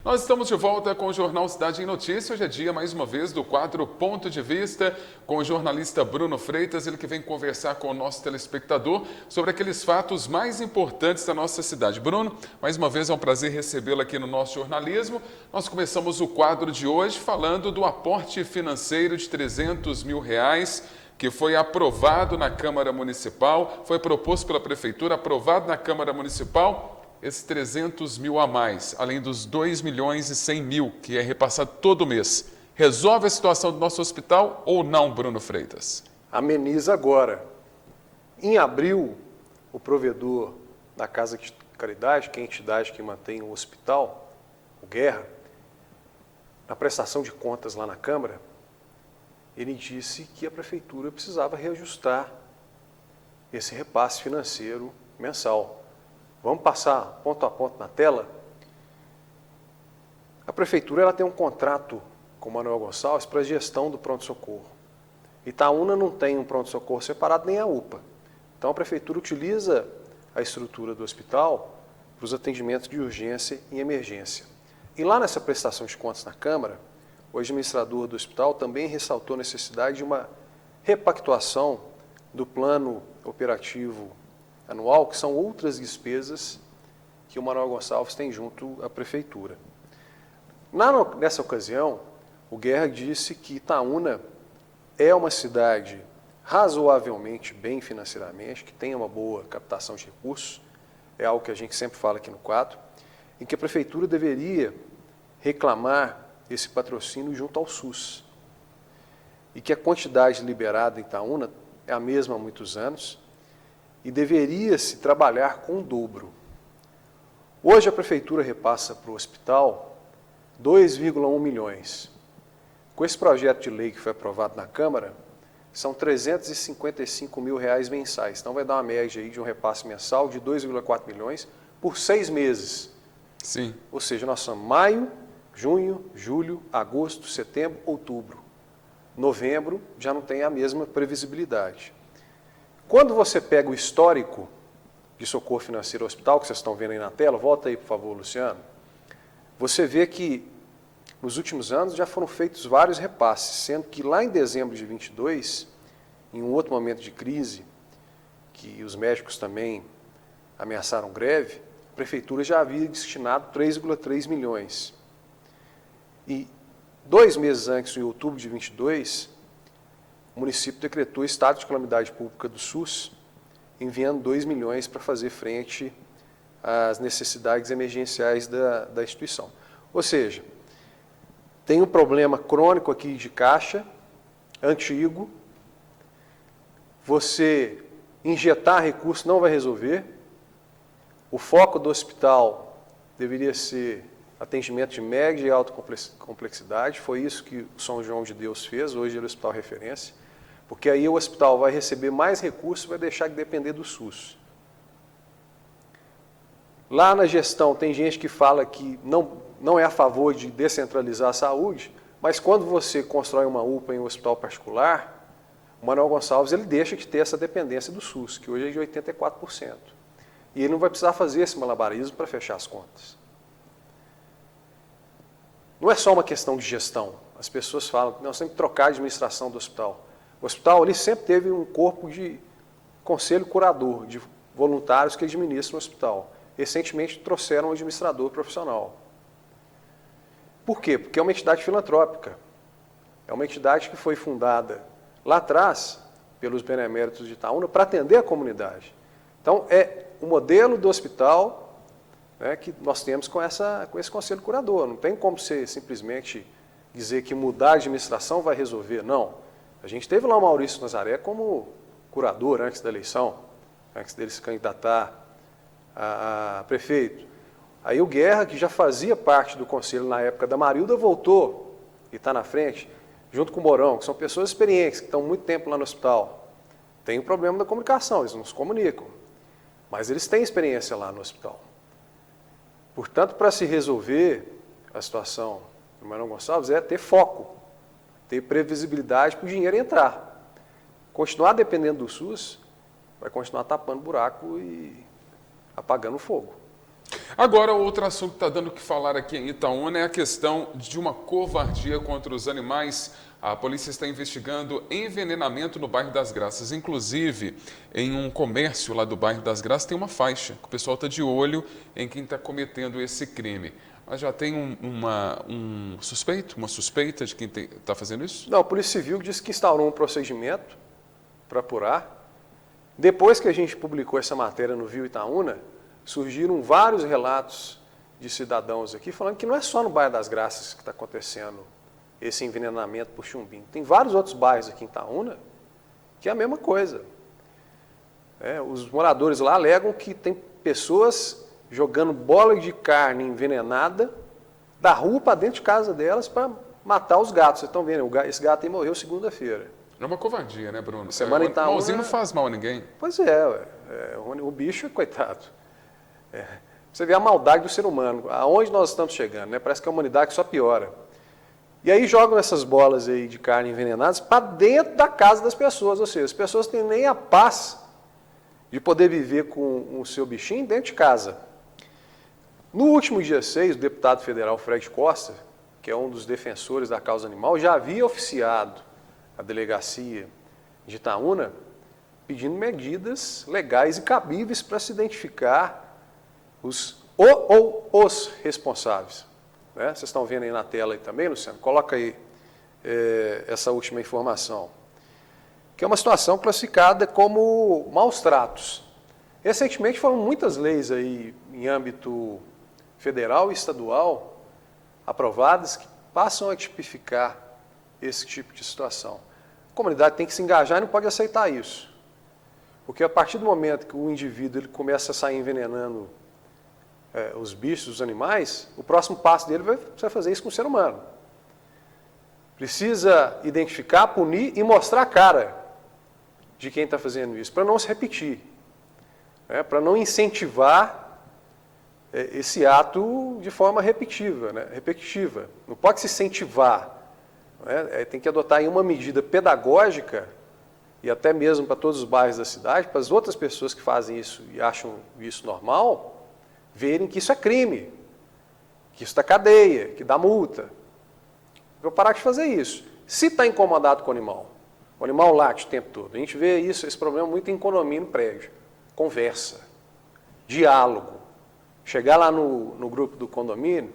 Nós estamos de volta com o Jornal Cidade em Notícia. Hoje é dia, mais uma vez, do quadro Ponto de Vista, com o jornalista Bruno Freitas, ele que vem conversar com o nosso telespectador sobre aqueles fatos mais importantes da nossa cidade. Bruno, mais uma vez é um prazer recebê-lo aqui no nosso jornalismo. Nós começamos o quadro de hoje falando do aporte financeiro de R$300 mil, que foi aprovado na Câmara Municipal, foi proposto pela Prefeitura, aprovado na Câmara Municipal. Esses 300 mil a mais, além dos 2.100.000 que é repassado todo mês, resolve a situação do nosso hospital ou não, Bruno Freitas? Ameniza agora. Em abril, o provedor da Casa de Caridade, que é a entidade que mantém o hospital, o Guerra, na prestação de contas lá na Câmara, ele disse que a Prefeitura precisava reajustar esse repasse financeiro mensal. Vamos passar ponto a ponto na tela? A Prefeitura ela tem um contrato com o Manuel Gonçalves para a gestão do pronto-socorro. Itaúna não tem um pronto-socorro separado, nem a UPA. Então a Prefeitura utiliza a estrutura do hospital para os atendimentos de urgência e emergência. E lá nessa prestação de contas na Câmara, o administrador do hospital também ressaltou a necessidade de uma repactuação do plano operativo anual, que são outras despesas que o Manuel Gonçalves tem junto à Prefeitura. Nessa ocasião, o Guerra disse que Itaúna é uma cidade razoavelmente bem financeiramente, que tem uma boa captação de recursos, é algo que a gente sempre fala aqui no quadro, em que a Prefeitura deveria reclamar esse patrocínio junto ao SUS, e que a quantidade liberada em Itaúna é a mesma há muitos anos, e deveria-se trabalhar com o dobro. Hoje a Prefeitura repassa para o hospital 2,1 milhões. Com esse projeto de lei que foi aprovado na Câmara, são R$355 mil mensais. Então vai dar uma média aí de um repasse mensal de 2,4 milhões por 6 meses. Sim. Ou seja, nós somos maio, junho, julho, agosto, setembro, outubro. Novembro já não tem a mesma previsibilidade. Quando você pega o histórico de socorro financeiro ao hospital, que vocês estão vendo aí na tela, volta aí, por favor, Luciano, você vê que nos últimos anos já foram feitos vários repasses, sendo que lá em dezembro de 22, em um outro momento de crise, que os médicos também ameaçaram greve, a Prefeitura já havia destinado 3,3 milhões. E 2 meses antes, em outubro de 22, o município decretou estado de calamidade pública do SUS, enviando 2 milhões para fazer frente às necessidades emergenciais da instituição. Ou seja, tem um problema crônico aqui de caixa, antigo, você injetar recurso não vai resolver, o foco do hospital deveria ser atendimento de média e alta complexidade, foi isso que o São João de Deus fez, hoje ele é o hospital referência, porque aí o hospital vai receber mais recursos e vai deixar de depender do SUS. Lá na gestão tem gente que fala que não é a favor de descentralizar a saúde, mas quando você constrói uma UPA em um hospital particular, o Manuel Gonçalves ele deixa de ter essa dependência do SUS, que hoje é de 84%. E ele não vai precisar fazer esse malabarismo para fechar as contas. Não é só uma questão de gestão. As pessoas falam que nós temos que trocar a administração do hospital. O hospital ali sempre teve um corpo de conselho curador, de voluntários que administram o hospital. Recentemente trouxeram um administrador profissional. Por quê? Porque é uma entidade filantrópica. É uma entidade que foi fundada lá atrás pelos beneméritos de Itaúna para atender a comunidade. Então, é o modelo do hospital, né, que nós temos com esse conselho curador. Não tem como você simplesmente dizer que mudar a administração vai resolver. Não. A gente teve lá o Maurício Nazaré como curador antes da eleição, antes dele se candidatar a prefeito. Aí o Guerra, que já fazia parte do conselho na época da Marilda, voltou e está na frente, junto com o Mourão, que são pessoas experientes, que estão muito tempo lá no hospital. Tem o problema da comunicação, eles não se comunicam, mas eles têm experiência lá no hospital. Portanto, para se resolver a situação do Manuel Gonçalves é ter foco, ter previsibilidade para o dinheiro entrar. Continuar dependendo do SUS vai continuar tapando buraco e apagando fogo. Agora, outro assunto que está dando o que falar aqui em Itaúna é a questão de uma covardia contra os animais. A polícia está investigando envenenamento no bairro das Graças. Inclusive, em um comércio lá do bairro das Graças tem uma faixa, que o pessoal está de olho em quem está cometendo esse crime. Mas já tem um suspeito, uma suspeita de quem está fazendo isso? Não, a Polícia Civil disse que instaurou um procedimento para apurar. Depois que a gente publicou essa matéria no Viu Itaúna, surgiram vários relatos de cidadãos aqui falando que não é só no bairro das Graças que está acontecendo esse envenenamento por chumbinho. Tem vários outros bairros aqui em Itaúna que é a mesma coisa. Os moradores lá alegam que tem pessoas jogando bola de carne envenenada da rua para dentro de casa delas para matar os gatos. Vocês estão vendo, esse gato aí morreu segunda-feira. É uma covardia, né, Bruno? Semana em Itaúna, malzinho não faz mal a ninguém. Pois o bicho, coitado. Você vê a maldade do ser humano, aonde nós estamos chegando, né? Parece que a humanidade só piora. E aí jogam essas bolas aí de carne envenenadas para dentro da casa das pessoas, ou seja, as pessoas têm nem a paz de poder viver com o seu bichinho dentro de casa. No último dia 6, o deputado federal Fred Costa, que é um dos defensores da causa animal, já havia oficiado a delegacia de Itaúna pedindo medidas legais e cabíveis para se identificar os responsáveis. Vocês estão vendo aí na tela aí também, Luciano? Coloca aí essa última informação. Que é uma situação classificada como maus tratos. Recentemente foram muitas leis aí em âmbito federal e estadual aprovadas que passam a tipificar esse tipo de situação. A comunidade tem que se engajar e não pode aceitar isso. Porque a partir do momento que o indivíduo ele começa a sair envenenando os bichos, os animais, o próximo passo dele vai fazer isso com o ser humano. Precisa identificar, punir e mostrar a cara de quem está fazendo isso, para não se repetir, para não incentivar esse ato de forma repetitiva. Não pode se incentivar. Tem que adotar aí uma medida pedagógica e até mesmo para todos os bairros da cidade, para as outras pessoas que fazem isso e acham isso normal, verem que isso é crime, que isso dá cadeia, que dá multa. Vou parar de fazer isso. Se está incomodado com o animal late o tempo todo. A gente vê esse problema muito em economia no prédio. Conversa, diálogo. Chegar lá no grupo do condomínio,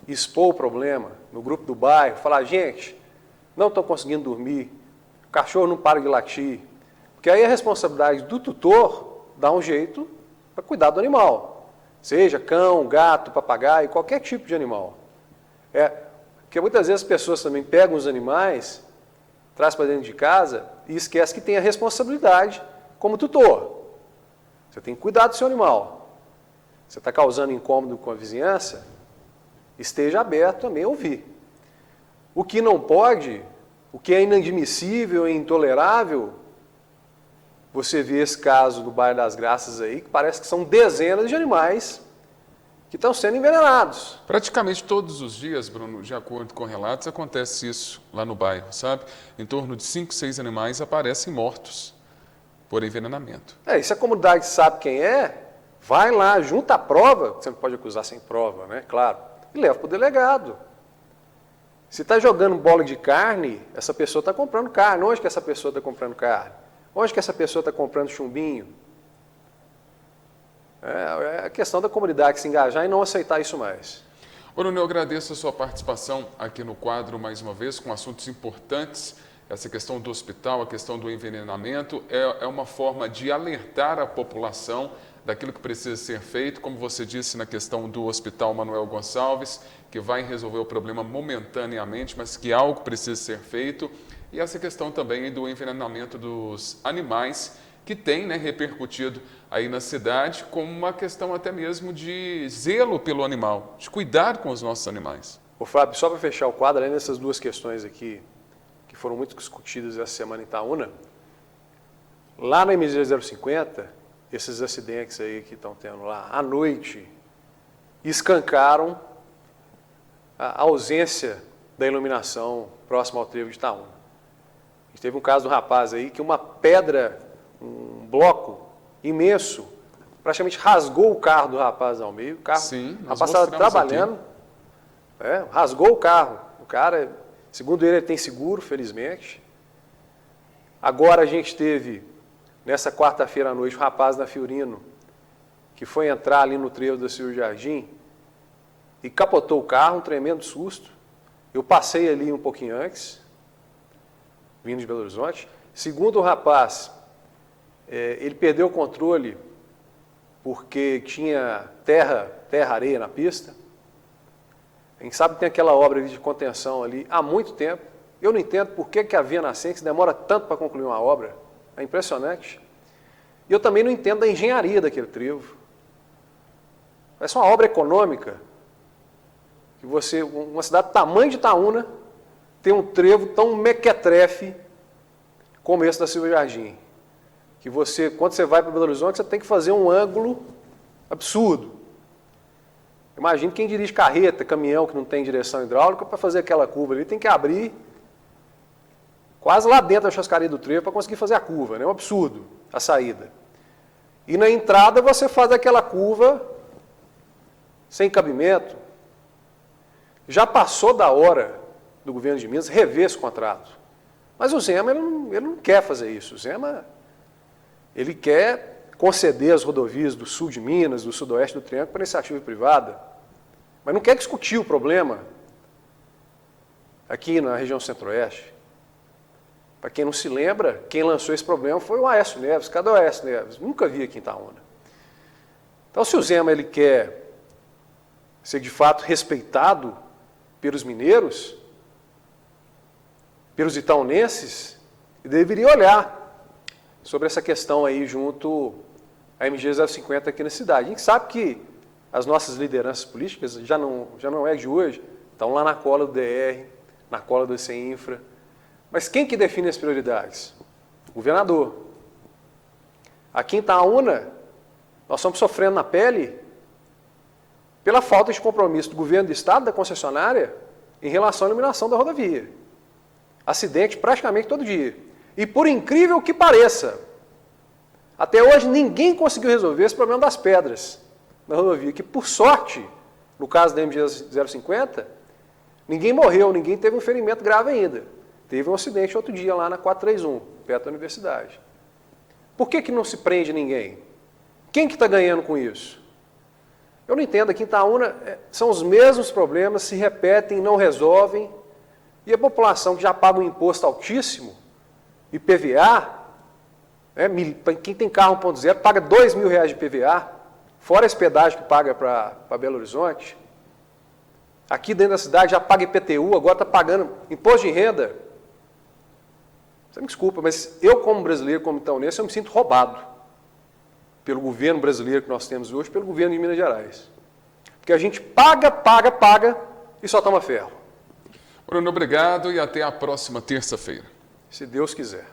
expor o problema, no grupo do bairro, falar, gente, não estou conseguindo dormir, o cachorro não para de latir. Porque aí a responsabilidade do tutor dá um jeito para cuidar do animal. Seja cão, gato, papagaio, qualquer tipo de animal. Porque muitas vezes as pessoas também pegam os animais, trazem para dentro de casa e esquecem que tem a responsabilidade como tutor. Você tem que cuidar do seu animal. Você está causando incômodo com a vizinhança, esteja aberto também a ouvir. O que não pode, o que é inadmissível e intolerável, você vê esse caso do bairro das Graças aí, que parece que são dezenas de animais que estão sendo envenenados. Praticamente todos os dias, Bruno, de acordo com relatos, acontece isso lá no bairro, sabe? Em torno de 5, 6 animais aparecem mortos por envenenamento. E se a comunidade sabe quem vai lá, junta a prova, você não pode acusar sem prova, né? Claro, e leva para o delegado. Se está jogando bola de carne, essa pessoa está comprando carne. Onde que essa pessoa está comprando carne? Onde que essa pessoa está comprando chumbinho? É a questão da comunidade se engajar e não aceitar isso mais. Bruno, eu agradeço a sua participação aqui no quadro mais uma vez, com assuntos importantes. Essa questão do hospital, a questão do envenenamento, é uma forma de alertar a população daquilo que precisa ser feito, como você disse na questão do Hospital Manuel Gonçalves, que vai resolver o problema momentaneamente, mas que algo precisa ser feito. E essa questão também do envenenamento dos animais, que tem repercutido aí na cidade, como uma questão até mesmo de zelo pelo animal, de cuidado com os nossos animais. Ô Fábio, só para fechar o quadro, além dessas duas questões aqui, que foram muito discutidas essa semana em Itaúna, lá na MG 050, esses acidentes aí que estão tendo lá à noite, escancaram a ausência da iluminação próxima ao trevo de Itaúna. A gente teve um caso de um rapaz aí que uma pedra, um bloco imenso, praticamente rasgou o carro do rapaz ao meio. O carro, Sim, o rapaz estava trabalhando, rasgou o carro. O cara, segundo ele tem seguro, felizmente. Agora a gente teve, nessa quarta-feira à noite, um rapaz da Fiorino, que foi entrar ali no trevo da Silvio Jardim e capotou o carro, um tremendo susto. Eu passei ali um pouquinho antes, vindo de Belo Horizonte. Segundo o rapaz, ele perdeu o controle porque tinha terra, areia na pista. A gente sabe que tem aquela obra de contenção ali há muito tempo. Eu não entendo por que a Via Nascença demora tanto para concluir uma obra. É impressionante. E eu também não entendo a engenharia daquele trevo. Parece uma obra econômica. Que você, uma cidade do tamanho de Itaúna, tem um trevo tão mequetrefe como esse da Silvio Jardim. Que você, quando você vai para Belo Horizonte, você tem que fazer um ângulo absurdo. Imagina quem dirige carreta, caminhão que não tem direção hidráulica, para fazer aquela curva ali, tem que abrir quase lá dentro da chascaria do trevo para conseguir fazer a curva, né? É um absurdo a saída. E na entrada você faz aquela curva sem cabimento. Já passou da hora do governo de Minas rever esse contrato. Mas o Zema ele não quer fazer isso. O Zema ele quer conceder as rodovias do sul de Minas, do sudoeste do Triângulo para iniciativa privada, mas não quer discutir o problema aqui na região centro-oeste. Para quem não se lembra, quem lançou esse problema foi o Aécio Neves. Cadê o Aécio Neves? Nunca vi aqui em Itaúna. Então, se o Zema ele quer ser de fato respeitado pelos mineiros, pelos itaunenses, ele deveria olhar sobre essa questão aí junto à MG 050 aqui na cidade. A gente sabe que as nossas lideranças políticas já não é de hoje, estão lá na cola do DR, na cola do ECINFRA. Mas quem que define as prioridades? O governador. Aqui em Itaúna, nós estamos sofrendo na pele pela falta de compromisso do governo do estado, da concessionária, em relação à iluminação da rodovia. Acidente praticamente todo dia. E por incrível que pareça, até hoje ninguém conseguiu resolver esse problema das pedras na rodovia, que por sorte, no caso da MG 050, ninguém morreu, ninguém teve um ferimento grave ainda. Teve um acidente outro dia lá na 431, perto da universidade. Por que não se prende ninguém? Quem que está ganhando com isso? Eu não entendo, aqui em Itaúna são os mesmos problemas, se repetem, não resolvem, e a população que já paga um imposto altíssimo, IPVA, quem tem carro 1.0 paga R$2.000 de IPVA, fora esse pedágio que paga para Belo Horizonte. Aqui dentro da cidade já paga IPTU, agora está pagando imposto de renda. Você me desculpa, mas eu como brasileiro, como itaunense, eu me sinto roubado pelo governo brasileiro que nós temos hoje, pelo governo de Minas Gerais. Porque a gente paga e só toma ferro. Bruno, obrigado e até a próxima terça-feira. Se Deus quiser.